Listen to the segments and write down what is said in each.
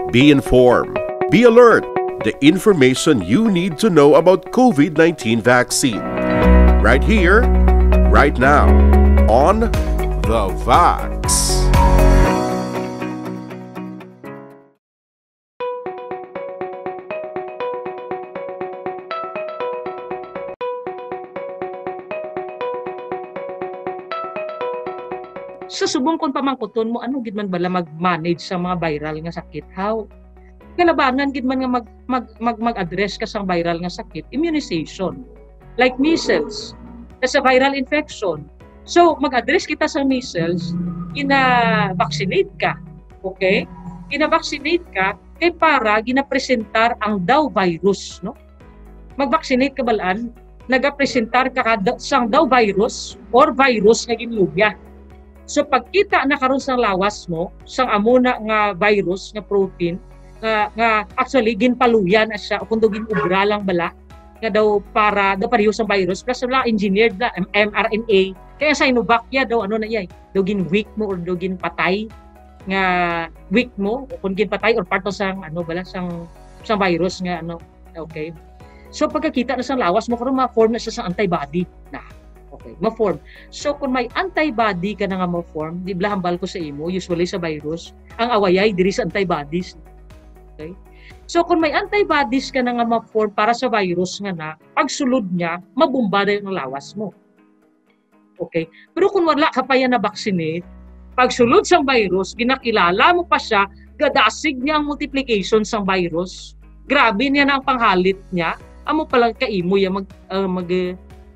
Be informed. Be alert. The information you need to know about COVID-19 vaccine. Right here, right now, on The Vax. Sa subong kung pamangkuton mo, ano gid man bala mag-manage sa mga viral nga sakit? How? Kalabanan gid man nga mag-address ka sa viral nga sakit, immunization. Like measles, that's a viral infection. So, mag-address kita sa measles, ina-vaccinate ka. Okay? Ina-vaccinate ka kay para ginapresentar ang daw virus, no? Mag-vaccinate ka balaan, nagapresentar ka sang daw virus or virus nga ginlugya. So pagkita na karon sa lawas mo, sang amuna nga virus nga protein nga actually ginpaluyan na siya o kundo ginubra lang bala nga daw para daw pareho sa virus plus wala engineered na mRNA. Kaya sa Sinovac ya daw ano na yay, daw gin-weak mo or daw ginpatay nga weak mo o kung ginpatay or part of sang ano bala sang virus nga ano. Okay. So pagkakita na sa lawas mo karon ma-form na siya sa antibody na. Okay, ma-form. So kung may antibody ka na nga ma-form, di ba hambal ko sa imo, usually sa virus, ang awayay diri sa antibodies. Okay? So kung may antibodies ka na nga ma-form para sa virus nga na, pagsulod niya, mabumba na yung lawas mo. Okay? Pero kung wala ka pa yan na vaccinate, pagsulod sa virus, ginakilala mo pa siya, gadasig niya ang multiplication sa virus, grabe niya na ang panghalit niya, amo palang kaimo yan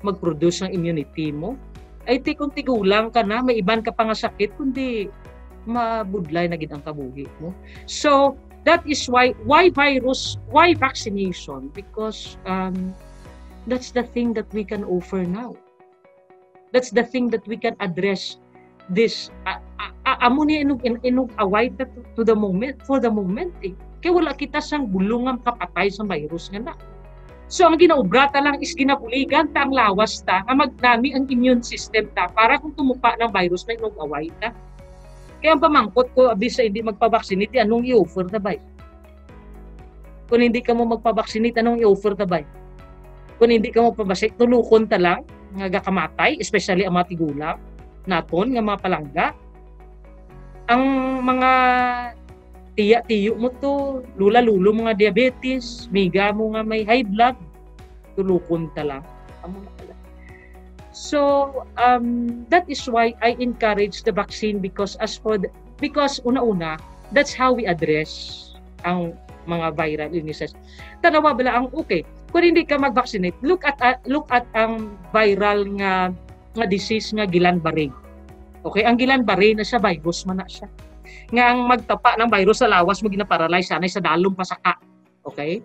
mag-produce ng immunity mo, ay kung tigulang ka na, may iban ka pa nga sakit, kundi mabudlay na gid ang kabuhi mo. So, that is why vaccination? Because that's the thing that we can offer now. That's the thing that we can address this. Amo ni inug away to the moment, for the moment. Kaya wala kita sang bulungang kapatay sa virus nga na. So ang ginaubrata lang is ginapuligan ta ang lawas ta nga magnami ang immune system ta para kung tumupa ng virus may nag-away ta. Kaya ang pamangkot ko abis sa hindi magpabaksinite anong i-offer ta bay? Kung hindi ka mo magpabaksinite anong i-offer ta bay? Kung hindi ka mo pabaksinite tulukon ta lang nga gakamatay, especially ang mga tigulang naton nga mga palangga. Ang mga tiya-tiyo mo to, lula-lulo mga diabetes, miga mo nga may high blood, tulukon ta lang. So, that is why I encourage the vaccine because una-una, that's how we address ang mga viral illnesses. Tanawa bala ang okay, kung hindi ka mag-vaccinate, look at ang viral nga disease nga Guillain-Barré. Okay, ang Guillain-Barré na siya virus man na siya. Nga ang magtapa ng virus sa lawas mo gina-paralyze sanay sa dalom pasaka. Okay?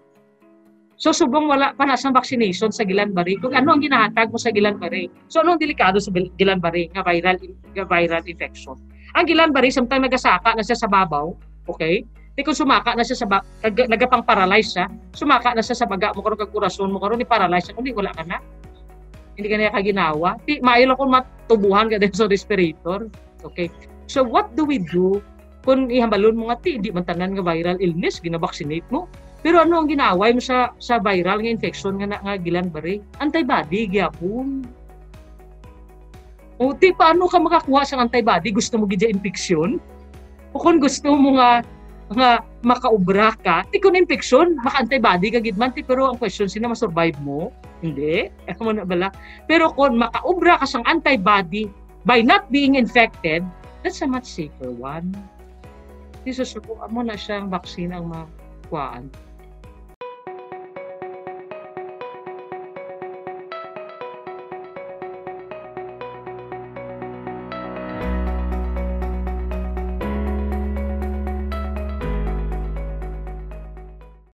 So subong wala pa na sa vaccination sa Guillain-Barré. Kung ano ang ginahatag mo sa Guillain-Barré. So ano ang delikado sa Guillain-Barré nga viral infection. Ang Guillain-Barré sometimes nagasaka na siya sa babaw, okay? Di kung sumaka na siya sa nagapang paralyze siya, sumaka na siya sa baga mo karon kag kurasyon mo karon ni paralyze kundi wala ka na. Hindi ka na kaginawa. Di maayo kung matubuhan ka din sa respirator. Okay? So what do we do kung ihambalon mo nga di man tanan nga viral illness ginabaksinate mo? Pero ano ang ginaway mo sa viral nga infection nga Guillain-Barré? Antibody gyapon. O ti paano ka makakuha sa antibody? Gusto mo gid infection? O kung gusto mo nga makaubra ka, ti kung infection, maka-antibody ka gid man ti pero ang question sino ma-survive mo? Hindi. Mo na bala. Pero kung makaubra ka sang antibody by not being infected, that's a much safer one. Isusubukan mo na siyang vaccine ang makuhaan.